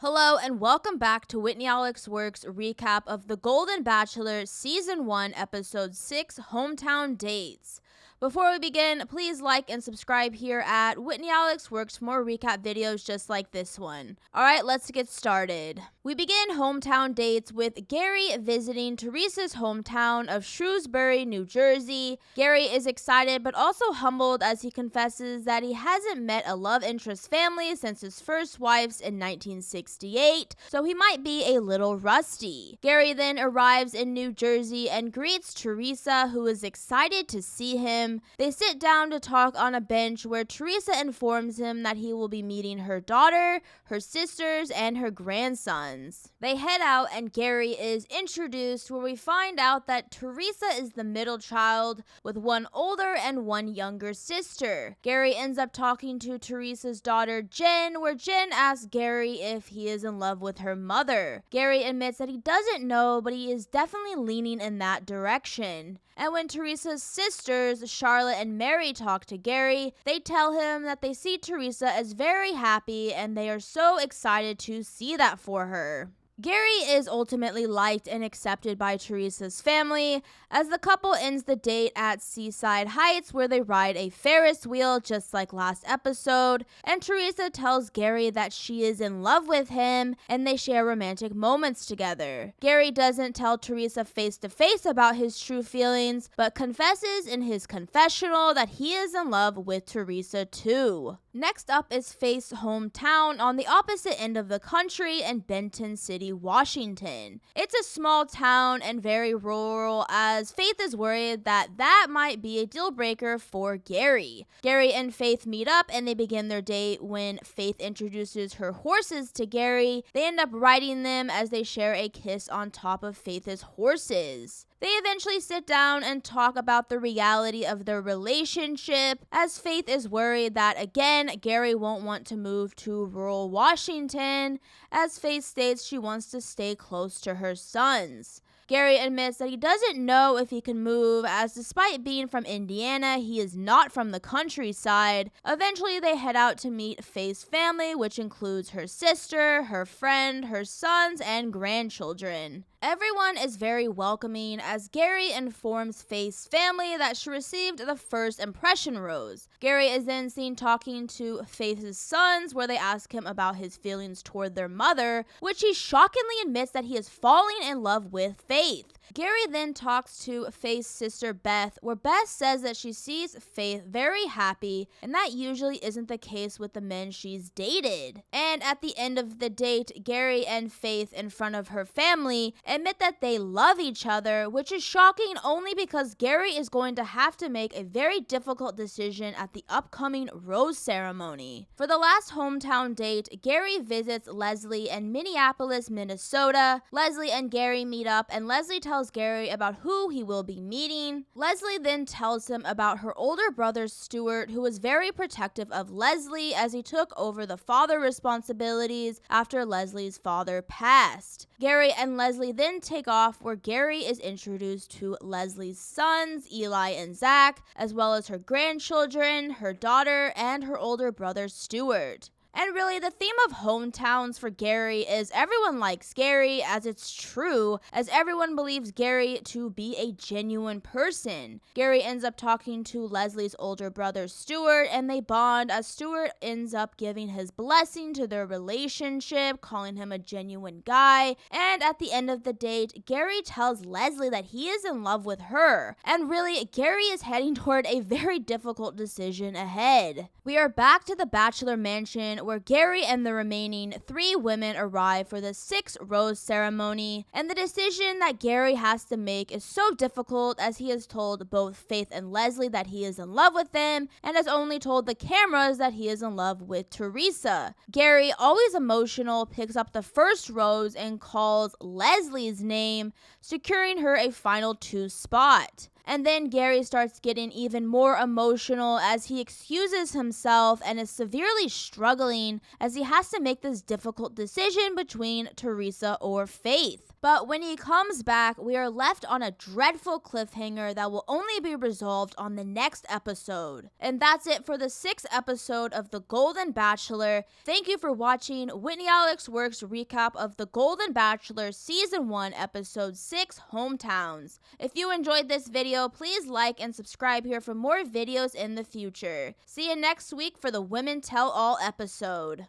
Hello and welcome back to Whitney Alex Works recap of The Golden Bachelor Season 1 Episode 6 Hometown Dates. Before we begin, please like and subscribe here at Whitney Alex Works for more recap videos just like this one. Alright, let's get started. We begin Hometown Dates with Gerry visiting Teresa's hometown of Shrewsbury, New Jersey. Gerry is excited but also humbled as he confesses that he hasn't met a love interest family since his first wife's in 1968, so he might be a little rusty. Gerry then arrives in New Jersey and greets Teresa, who is excited to see him. They sit down to talk on a bench where Teresa informs him that he will be meeting her daughter, her sisters, and her grandsons. They head out and Gerry is introduced, where we find out that Teresa is the middle child with one older and one younger sister. Gerry ends up talking to Teresa's daughter Jen, where Jen asks Gerry if he is in love with her mother. Gerry admits that he doesn't know, but he is definitely leaning in that direction. And when Teresa's sisters, Charlotte and Mary, talk to Gerry, they tell him that they see Teresa as very happy and they are so excited to see that for her. Gerry is ultimately liked and accepted by Teresa's family, as the couple ends the date at Seaside Heights, where they ride a Ferris wheel just like last episode, and Teresa tells Gerry that she is in love with him and they share romantic moments together. Gerry doesn't tell Teresa face to face about his true feelings, but confesses in his confessional that he is in love with Teresa too. Next up is Faith's hometown on the opposite end of the country in Benton City, Washington. It's a small town and very rural, as Faith is worried that might be a deal breaker for Gerry. Gerry and Faith meet up and they begin their date when Faith introduces her horses to Gerry. They end up riding them as they share a kiss on top of Faith's horses. They eventually sit down and talk about the reality of their relationship, as Faith is worried that, again, Gerry won't want to move to rural Washington, as Faith states she wants to stay close to her sons. Gerry admits that he doesn't know if he can move, as despite being from Indiana, he is not from the countryside. Eventually, they head out to meet Faith's family, which includes her sister, her friend, her sons, and grandchildren. Everyone is very welcoming, as Gerry informs Faith's family that she received the first impression rose. Gerry is then seen talking to Faith's sons, where they ask him about his feelings toward their mother, which he shockingly admits that he is falling in love with Faith. Gerry then talks to Faith's sister Beth, where Beth says that she sees Faith very happy, and that usually isn't the case with the men she's dated. And at the end of the date, Gerry and Faith, in front of her family, admit that they love each other, which is shocking only because Gerry is going to have to make a very difficult decision at the upcoming rose ceremony. For the last hometown date, Gerry visits Leslie in Minneapolis, Minnesota. Leslie and Gerry meet up, and Leslie tells Gerry about who he will be meeting. Leslie then tells him about her older brother Stuart, who was very protective of Leslie as he took over the father responsibilities after Leslie's father passed. Gerry and Leslie then take off, where Gerry is introduced to Leslie's sons, Eli and Zach, as well as her grandchildren, her daughter, and her older brother Stuart. And really, the theme of hometowns for Gerry is everyone likes Gerry, as it's true, as everyone believes Gerry to be a genuine person. Gerry ends up talking to Leslie's older brother Stuart, and they bond as Stuart ends up giving his blessing to their relationship, calling him a genuine guy. And at the end of the date, Gerry tells Leslie that he is in love with her. And really, Gerry is heading toward a very difficult decision ahead. We are back to the Bachelor Mansion, where Gerry and the remaining 3 women arrive for the 6th rose ceremony, and the decision that Gerry has to make is so difficult, as he has told both Faith and Leslie that he is in love with them, and has only told the cameras that he is in love with Teresa. Gerry, always emotional, picks up the first rose and calls Leslie's name, securing her a final 2 spot. And then Gerry starts getting even more emotional as he excuses himself and is severely struggling as he has to make this difficult decision between Teresa or Faith. But when he comes back, we are left on a dreadful cliffhanger that will only be resolved on the next episode. And that's it for the 6th episode of The Golden Bachelor. Thank you for watching Whitney Alex Works recap of The Golden Bachelor Season 1, Episode 6, Hometowns. If you enjoyed this video, please like and subscribe here for more videos in the future. See you next week for the Women Tell All episode.